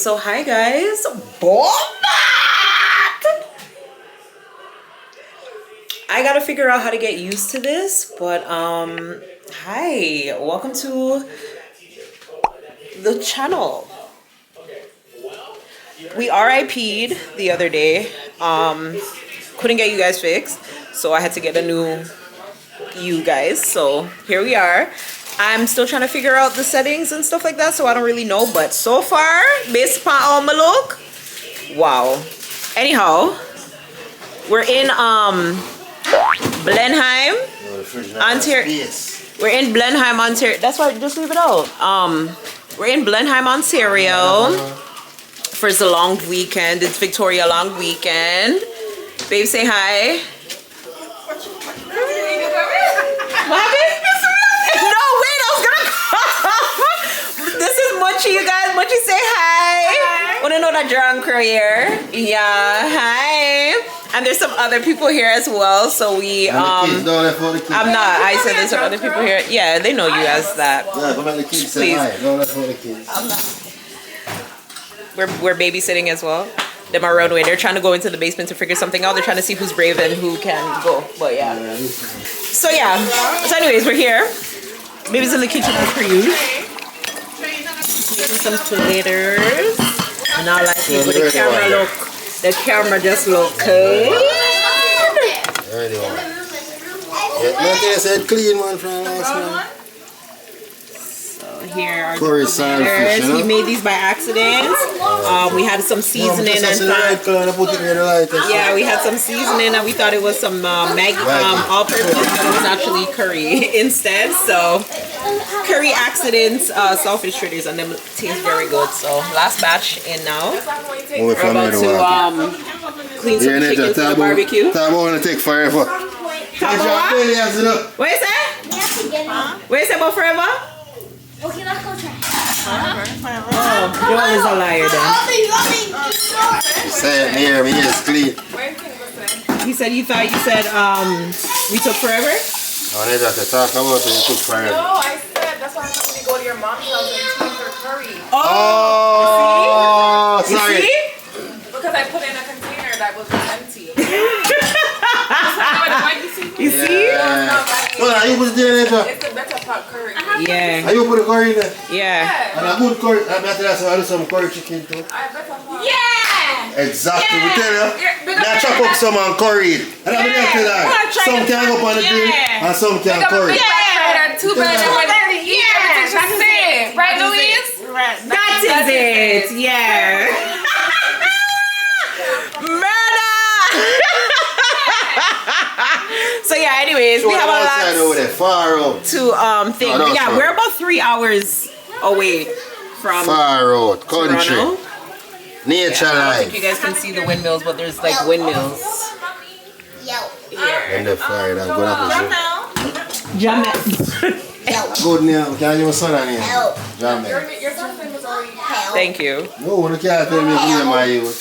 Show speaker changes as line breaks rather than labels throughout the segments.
So hi guys, Bomba! I gotta figure out how to get used to this, but hi, welcome to the channel. We RIP'd the other day. Couldn't get you guys fixed, so I had to get a new you guys. So here we are. I'm still trying to figure out the settings and stuff like that, so I don't really know, but so far, based upon all my look, wow. Anyhow, we're in Blenheim, Ontario. We're in Blenheim, Ontario. That's why, just leave it out. We're in Blenheim, Ontario for the long weekend. It's Victoria long weekend. Babe, say hi. What happened? No, wait, I was gonna This is Mochi, you guys. Mochi, say hi. Wanna know that drunk crew here? Yeah, hi. And there's some other people here as well. So we I'm not. I said there's some other people here. Yeah, they know you as that.
Yeah, but the kids
please.
Say hi. Don't let the kids.
I'm not. We're babysitting as well. They're my roadway. They're trying to go into the basement to figure something out. They're trying to see who's brave and who can go. But yeah. So yeah. So anyways, we're here. Baby's in the kitchen as per usual. Making some tomatoes. And I like it. But the camera look. The camera just look clean.
Nothing said clean one from last night.
Here are
Curry
the tomatoes. He made these by accident. We had some seasoning and yeah, we had some seasoning and we thought it was some all-purpose, but it was actually curry instead. So curry accidents, saltfish fritters, and them taste very good. So last batch in now. We're about to clean some chicken for the barbecue.
That won't take forever.
What is that? What is that about forever?
Okay, let's go try.
Oh, Joel is a liar then.
Say it near me, it's clean.
He said you thought you said we took forever?
Oh, they have to talk about it, you took forever.
No, I said that's why I'm going to go to your mom's house and clean her curry.
Oh,
you
sorry.
see?
Because I put in a container that was empty.
You see?
Well, you put it in there.
It's a better pot curry.
Yeah.
Are you put the curry in there?
Yeah.
And a good curry, I do some curry chicken too.
Yeah!
Exactly, we tell you. Now chop up some and curry it. And I'm going to tell you, some can go up on the grill and some can curry.
Yeah! Too bad they want to eat everything she said. Right, Louise?
That is it. Yeah. Murder! So yeah, anyways, we have a lot to think. Yeah, we're about 3 hours away from
far out country. Nature
I don't
life.
think you guys can see the windmills, but there's like windmills here.
And the fire that's going up
Jamet.
good now, can you son on here? Jamet.
Your son's name was already
Thank you.
No, you can't tell me who am I you.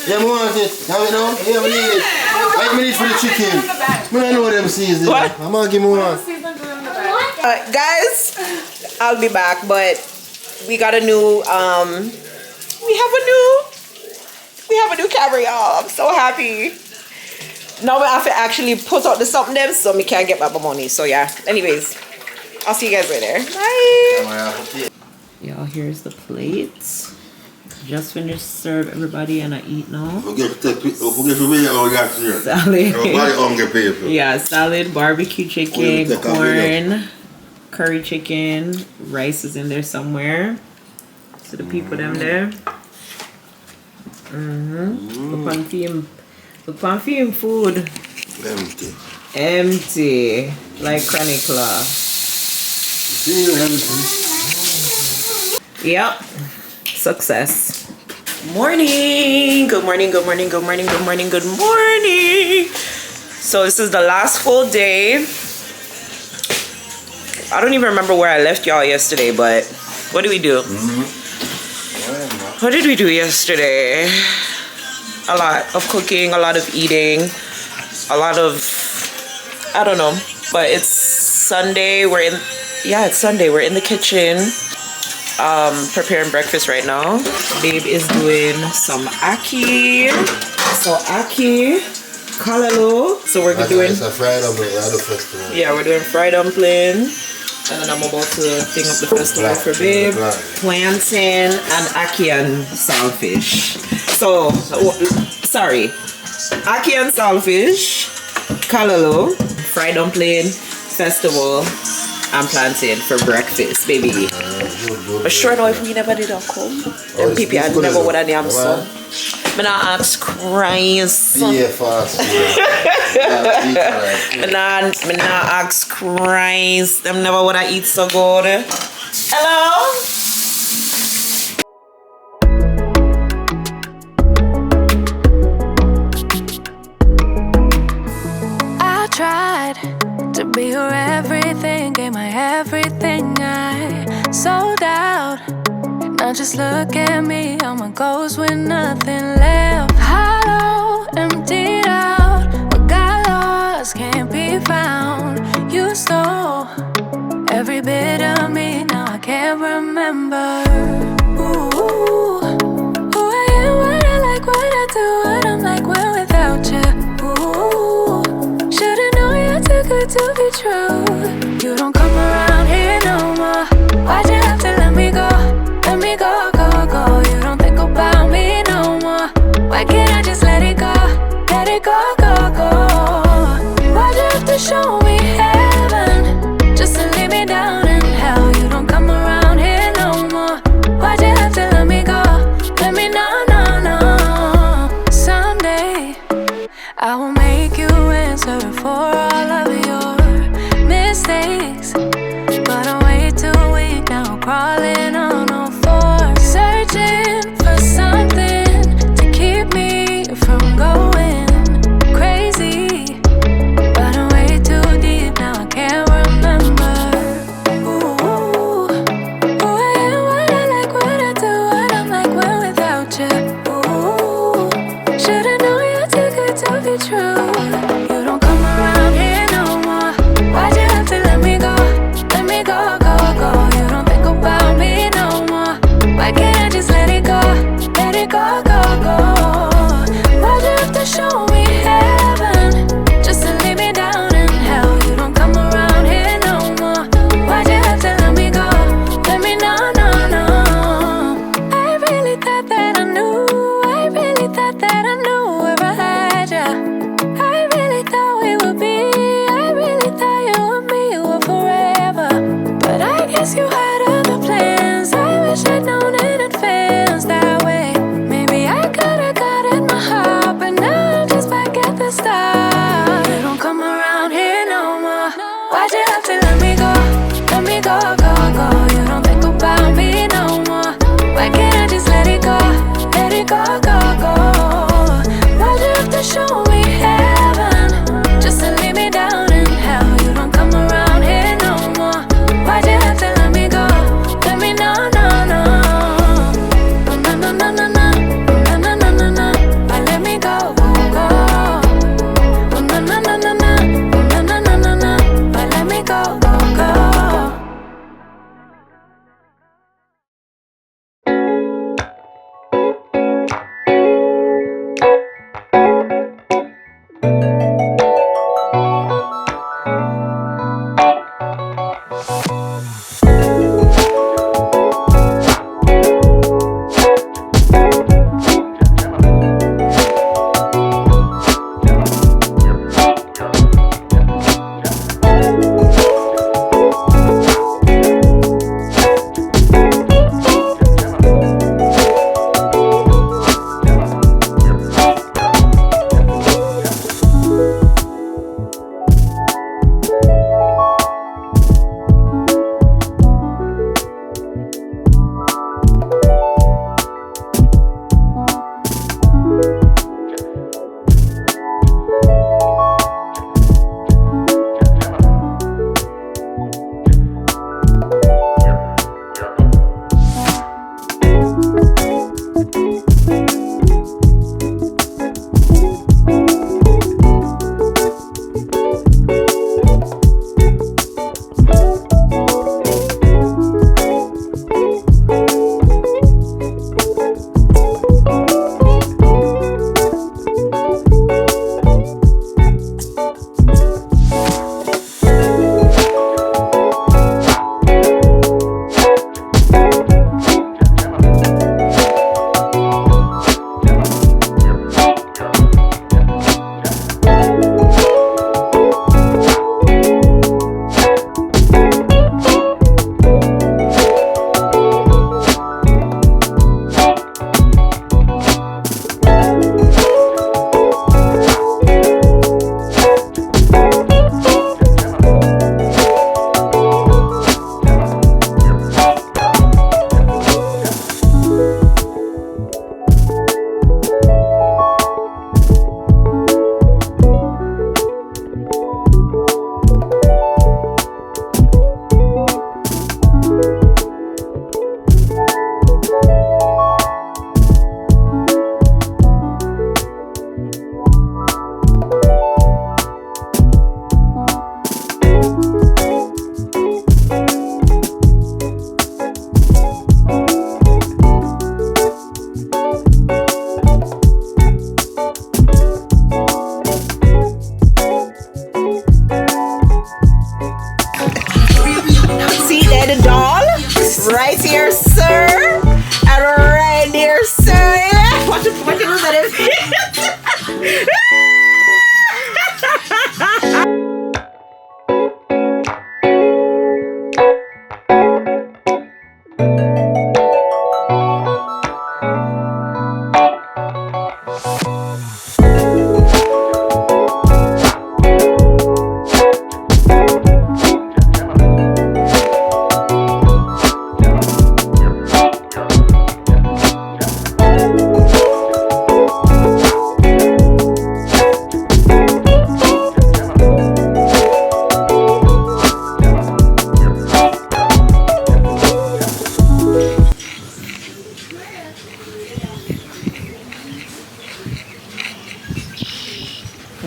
Yeah, I want it. Have it now? Yeah, I need it. I need it for the chicken. I don't know them season.
What?
I'm going to give me one.
Guys, I'll be back, but we got a new we have a new camera, y'all. I'm so happy. Now we have to actually put out the something them so we can't get my money. So yeah. Anyways, I'll see you guys later. Bye. Y'all, here's the plates. Just finished serve everybody and I eat now. Salad. Yeah, salad, barbecue chicken, corn, curry chicken, rice is in there somewhere. So the people them there. The perfume food. Empty. Like Chronicler. Yep. Success. Morning. Good morning, good morning, good morning, good morning, good morning. So this is the last full day. I don't even remember where I left y'all yesterday, but what did we do? What did we do yesterday? A lot of cooking, a lot of eating, a lot of, I don't know, but it's Sunday. We're in, yeah, it's Sunday. We're in the kitchen. preparing breakfast right now. Babe is doing some ackee. So ackee, kalalo. So we're doing.
It's a fried dumpling.
Yeah, we're doing fried dumpling. And then I'm about to thing up the festival for babe. Plantain and ackee and saltfish. So, sorry. Ackee and saltfish, kalalo, fried dumpling, festival, and plantain for breakfast, baby. But sure now if we never did come, then people I never would have named son. I'm not ask Christ.
Yeah, fast.
I'm not ask Christ. Them never would have eat so good. Hello?
I tried to be your everything, gave my everything, I sold out. Now just look at me, I'm a ghost with nothing left. Hollow, emptied out, what got lost can't be found. You stole every bit of me, now I can't remember. Ooh, who I am, what I like, what I do, what I'm like when without you. Ooh, should've known you're too good to be true. You don't come around here no more. Why'd you have to let me go? Let me go, go, go. You don't think about me no more. Why can't I just let it go? Let it go, go, go. Why'd you have to show me heaven just to leave me down in hell? You don't come around here no more.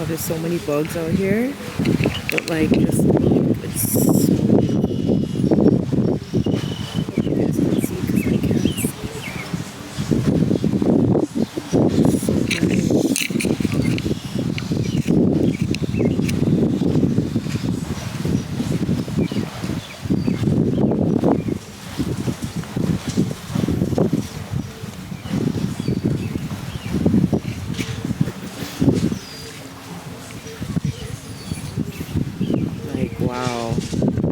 there's so many bugs out here. But like, just look, it's so beautiful. You guys can see because I can't see. So pretty. Wow.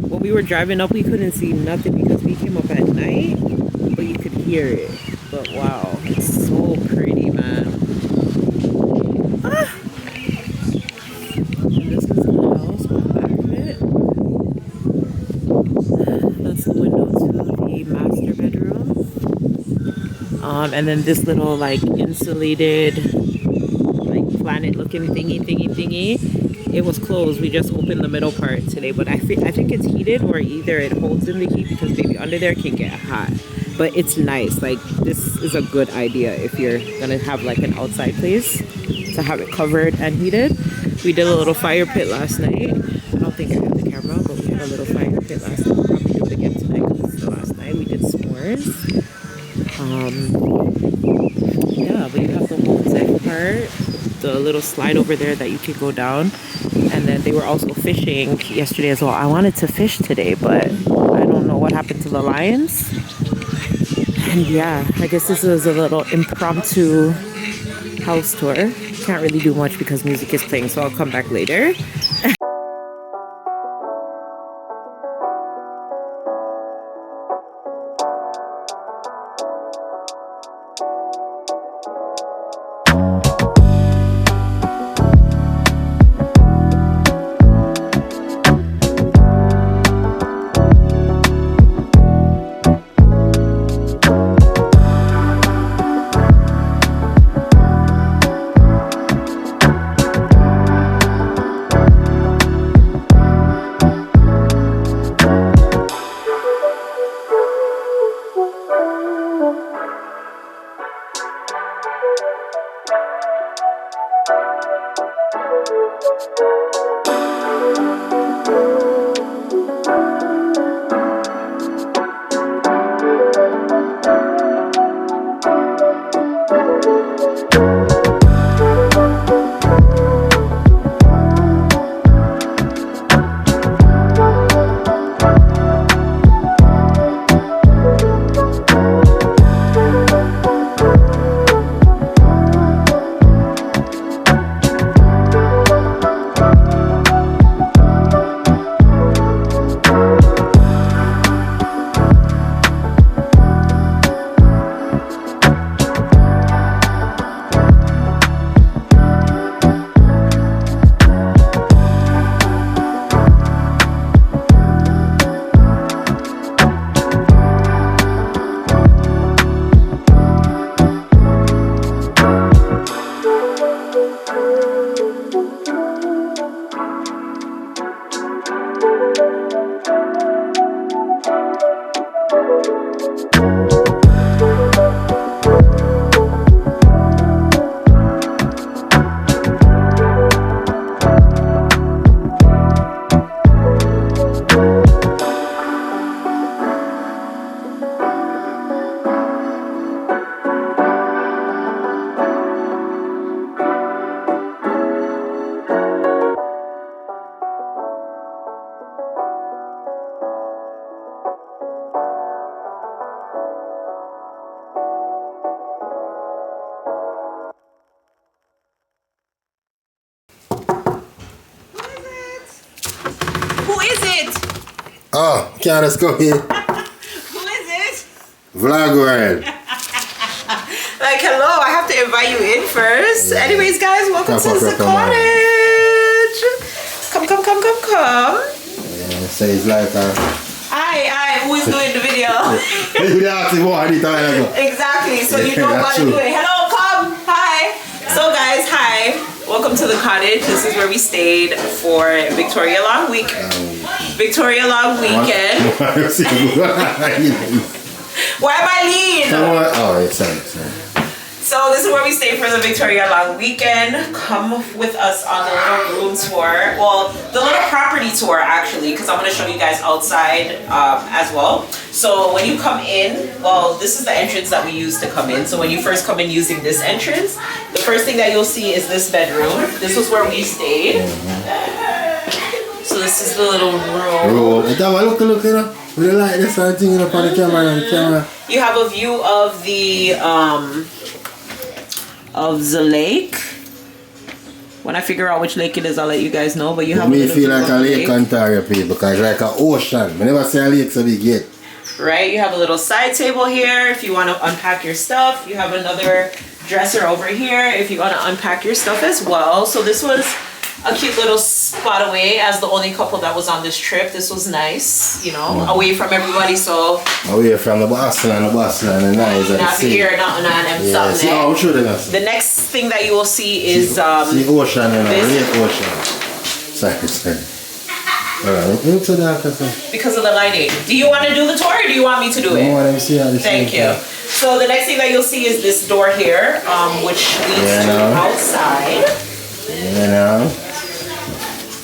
When we were driving up, we couldn't see nothing because we came up at night, but you could hear it. But wow, it's so pretty, man. Ah! And this is the house on the back of it. That's the window to the master bedroom. And then this little like insulated, like planet-looking thingy. It was closed. We just opened the middle part today, but I think it's heated, or either it holds in the heat because maybe under there can get hot. But it's nice. Like, this is a good idea if you're gonna have like an outside place to have it covered and heated. We did a little fire pit last night. I don't think I have the camera, but we had a little fire pit last night. We'll probably do it again tonight because it's the last night. We did s'mores. Yeah, but you have the whole deck part, the little slide over there that you can go down. And then they were also fishing yesterday as well. I wanted to fish today, but I don't know what happened to the lions. And yeah, I guess this is a little impromptu house tour. Can't really do much because music is playing, so I'll come back later.
Oh, Candace, come here.
Who is it?
Vlog world.
Like, hello, I have to invite you in first. Yeah. Anyways, guys, welcome to the cottage. Come.
Yeah, so it's like
who is doing the video? Exactly, so you know what to do it. Hello, come. Hi. So guys, hi. Welcome to the cottage. This is where we stayed for Victoria Long Week. Victoria Long Weekend. Why am I lean?
Oh, sorry.
So So this is where we stay for the Victoria Long weekend. Come with us on the little room tour. Well, the little property tour actually, because I'm going to show you guys outside as well. So when you come in, well, this is the entrance that we use to come in. So when you first come in using this entrance, the first thing that you'll see is this bedroom. This was where we stayed. So this is the little room.
Look, you know. We like this one thing up on the camera.
You have a view of the lake. When I figure out which lake it is, I'll let you guys know. But you have
me feel like a lake Ontario people because it's like an ocean. We never see a lake so big yet.
Right, you have a little side table here if you want to unpack your stuff. You have another dresser over here if you want to unpack your stuff as well. So this was a cute little spot away as the only couple that was on this trip. This was nice, you know, away from everybody. So
away from the Boston and nice.
Not to hear nothing on them. The next thing that you will see is
the ocean and the ocean. Sorry.
Because of the lighting. Do you want to do the tour or do you want me to do it? Thank you. So the next thing that you'll see is this door here, which leads to outside.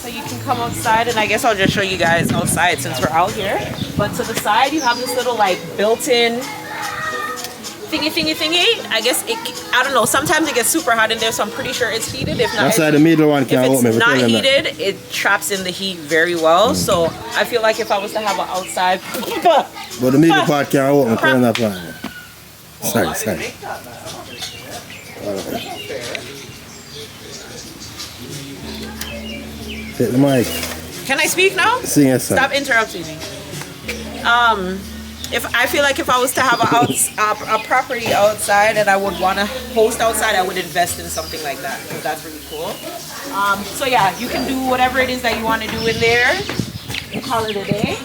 So you can come outside, and I guess I'll just show you guys outside since we're out here. But to the side, you have this little like built-in thingy. I guess I don't know. Sometimes it gets super hot in there, so I'm pretty sure it's heated. If not,
the middle one
if it's not heated, it traps in the heat very well. So I feel like if I was to have an outside,
but the middle part can't open. Turn that part. Sorry. Take the mic.
Can I speak now?
Sing a song.
Stop interrupting me. If I feel like if I was to have a property outside and I would want to host outside, I would invest in something like that because that's really cool. So yeah, you can do whatever it is that you want to do in there. Call it a day.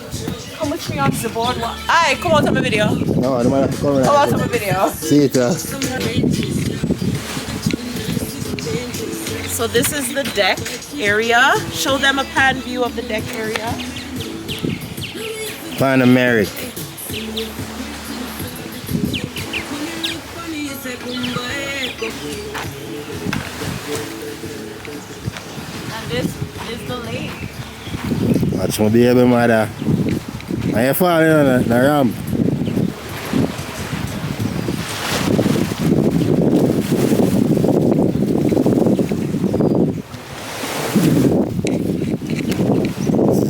Come with me on the boardwalk. Aye, come out of my video.
No, I don't want to come
out of my video.
See it.
So this is the deck area. Show them a pan view of the deck area.
Pan America.
And this is the lake.
Watch my baby mother. Are you falling on the ramp?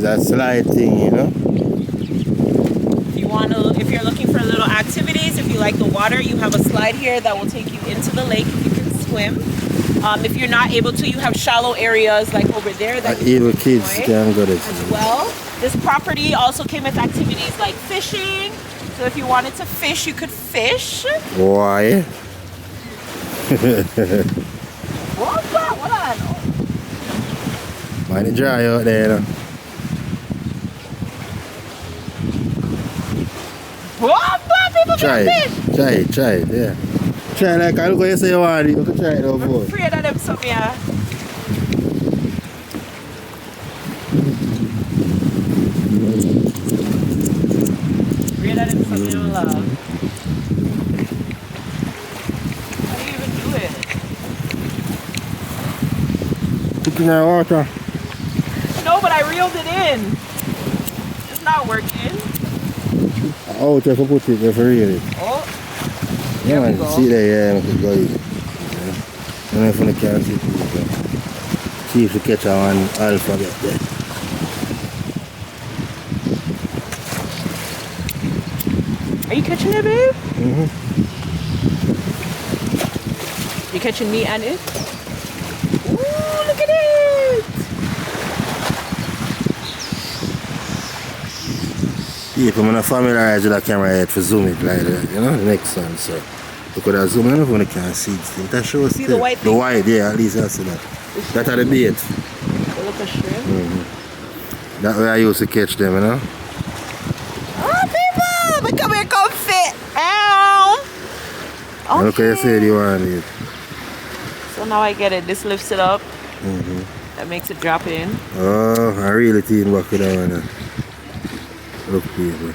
That slide thing, you know.
If you're looking for little activities, if you like the water, you have a slide here that will take you into the lake if you can swim. If you're not able to, you have shallow areas like over there that
even kids can go there
as well. This property also came with activities like fishing. So if you wanted to fish, you could fish.
Why?
What's that? What I know?
Mind it dry out there, you know. Try it, yeah. Try it like I look what you say you want, you can try it over.
I'm afraid of them some, yeah. Afraid of them some, you love. How do you even do it?
Put in the water.
No, but I reeled it in. It's not working.
Oh, just put it there for real.
Oh,
yeah, man, see there, yeah, man, go eat. I don't know if I can see it. See if you catch one alphabet there.
Are you catching it, babe?
Mm-hmm.
You catching me and it? Ooh, look at it!
Yeah, if I'm not familiarized with that camera yet for zoom it like that, you know, the next one, so you could have zoomed in if you can't see it. That shows
see the white thing?
The white, yeah, at least I see that. That are the bait.
Look at shrimp.
Mm-hmm. That way I used to catch them, you know.
Oh, people! But come here, come fit! Ow! Okay.
Look how you said you wanted it.
So now I get it. This lifts it up.
Mm-hmm.
That makes it drop in.
Oh, I really think back with that one. Look, people.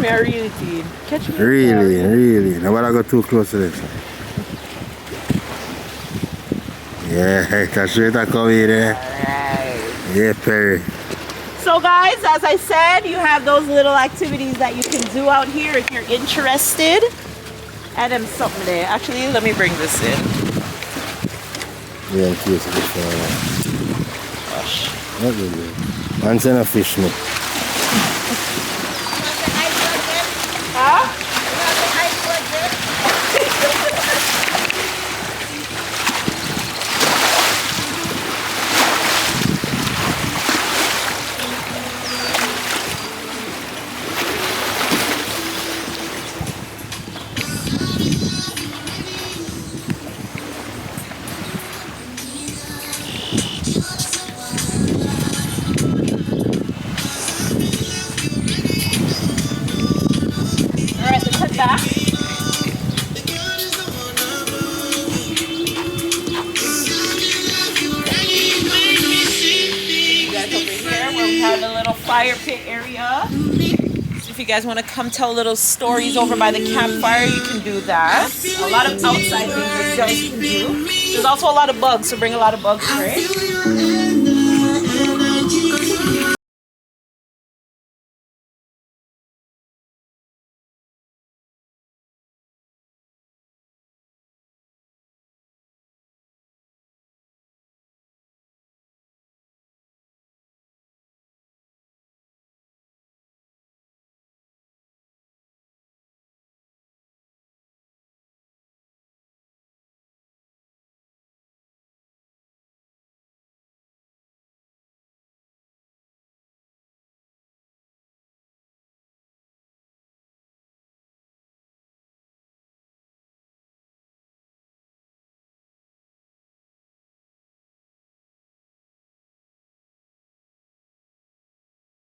me a really teen. Catch me.
Really. Nobody go too close to this. Yeah, that's straight I come here. Yeah, Perry.
So guys, as I said, you have those little activities that you can do out here if you're interested. And then something there. Actually, let me bring this in.
Yeah, in case of the fire.
Gosh.
Not really. Man send a fish me.
Huh? Alright, let's head back. You guys over here where we have the little fire pit area. So if you guys want to come tell little stories over by the campfire, you can do that. A lot of outside things that you guys can do. There's also a lot of bugs, so bring a lot of bug spray.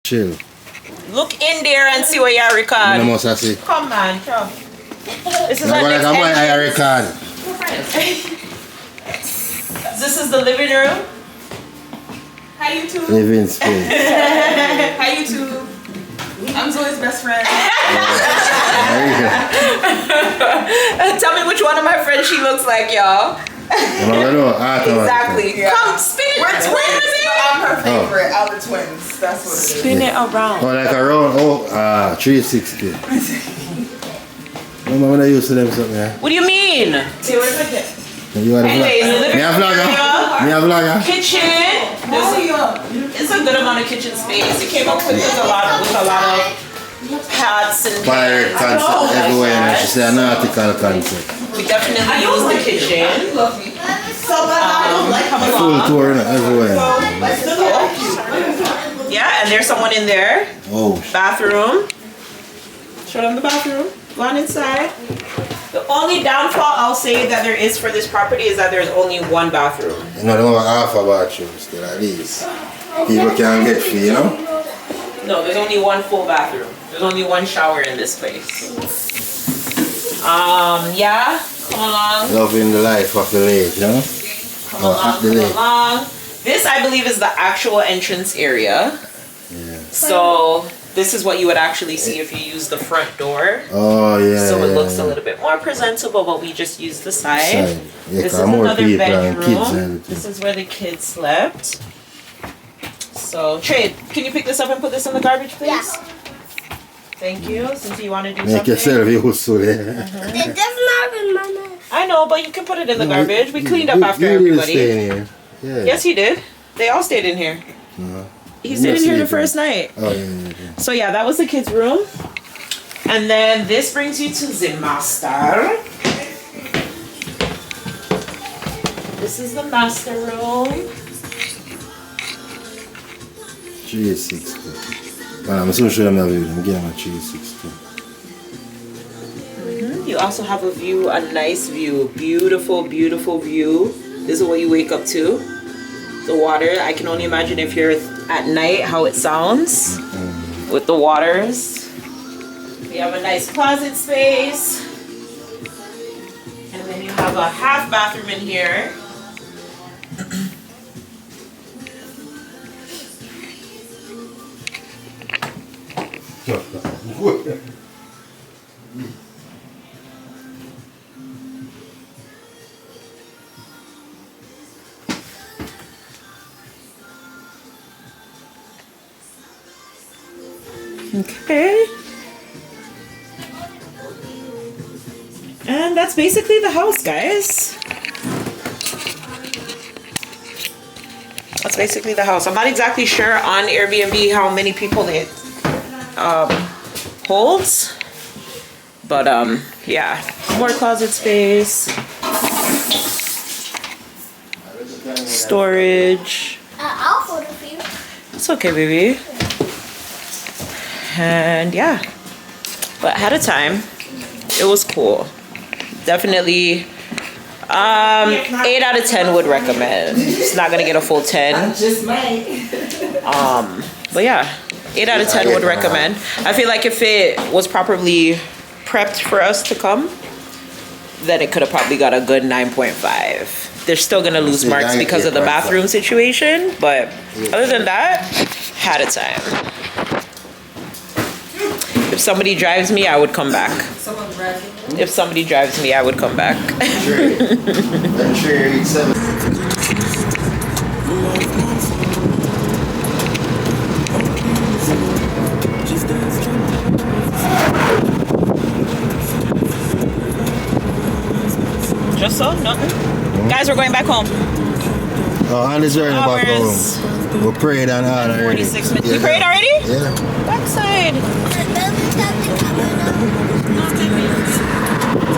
Chill.
Look in there and see what you record.
You must have see.
Come on, come. This is
Now
our
what
next
I
entrance.
record.
This is the living room.
Hi, YouTube.
Living space.
Hi, YouTube. I'm Zoe's best friend.
There you go.
Tell me which one of my friends she looks like, y'all.
Exactly.
Yeah.
Come, spin it.
We're twins, but I'm her favorite out of the twins. That's what it is.
Spin it around.
Oh, like around 360. Remember when I used to them something, yeah?
What do you mean?
See, where's my kid?
You are the
Anyways,
vlogger.
living
Me a vlogger. Me a vlogger.
kitchen. It's a good amount of kitchen space. It came up with a lot of pots and
Fire
pans.
concept everywhere, and she said an article concept.
We definitely use the kitchen. Come
Full
along.
tour everywhere.
Yeah, and there's someone in there.
Oh,
Bathroom. Show them the bathroom. Go on inside. The only downfall I'll say that there is for this property is that there's only one bathroom.
you know, they have half a bathroom still at least. People can get free, you know?
No, there's only one full bathroom. There's only one shower in this place. Yeah, come along.
Loving the life of the lake, you know?
Come along. This, I believe, is the actual entrance area.
Yeah.
So this is what you would actually see if you use the front door.
Oh, yeah.
So it looks
yeah.
a little bit more presentable, but we just use the side.
Yeah,
This is
more
another
people and
bedroom.
kids and everything.
This is where the kids slept. So, Trade, can you pick this up and put this in the garbage, please?
Yeah.
Thank you, since you want to do
Make
something.
yourself useful, yeah.
It does not in my mouth.
I know, but you can put it in the garbage. We cleaned up after
you didn't
everybody.
stay in here. Yeah.
Yes, he did. They all stayed in here.
No.
He stayed in here the
sleeping.
first night.
Oh, yeah.
So yeah, that was the kids' room. And then this brings you to the master. This is the master room.
360. Well, I'm so sure I'm not going to get a 360.
You also have a view, a nice view. Beautiful, beautiful view. This is what you wake up to. The water. I can only imagine if you're at night how it sounds with the waters. We have a nice closet space. And then you have a half bathroom in here. Okay. And that's basically the house, guys. That's basically the house. I'm not exactly sure on Airbnb how many people it holds. But yeah, more closet space. Storage.
I'll photo for you.
It's okay, baby. And yeah. But ahead of time, it was cool. Definitely 8 out of 10 would recommend. It's not gonna get a full 10. But yeah, 8 out of 10 would recommend. I feel like if it was properly prepped for us to come, then it could have probably got a good 9.5. They're still gonna lose marks because of the bathroom situation, but other than that, had a time. If somebody drives me, I would come back. If somebody drives me, I would come back. Just so? Nothing? Guys, we're going back home.
Oh, on this journey back home. We prayed and all already.
46 minutes. You prayed already?
Yeah.
Backside.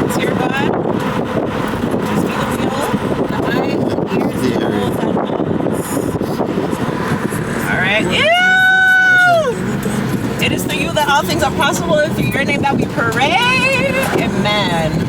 It's your God. Just be the wheel. Alright. Ew! It is through you that all things are possible, and through your name that we pray. Amen.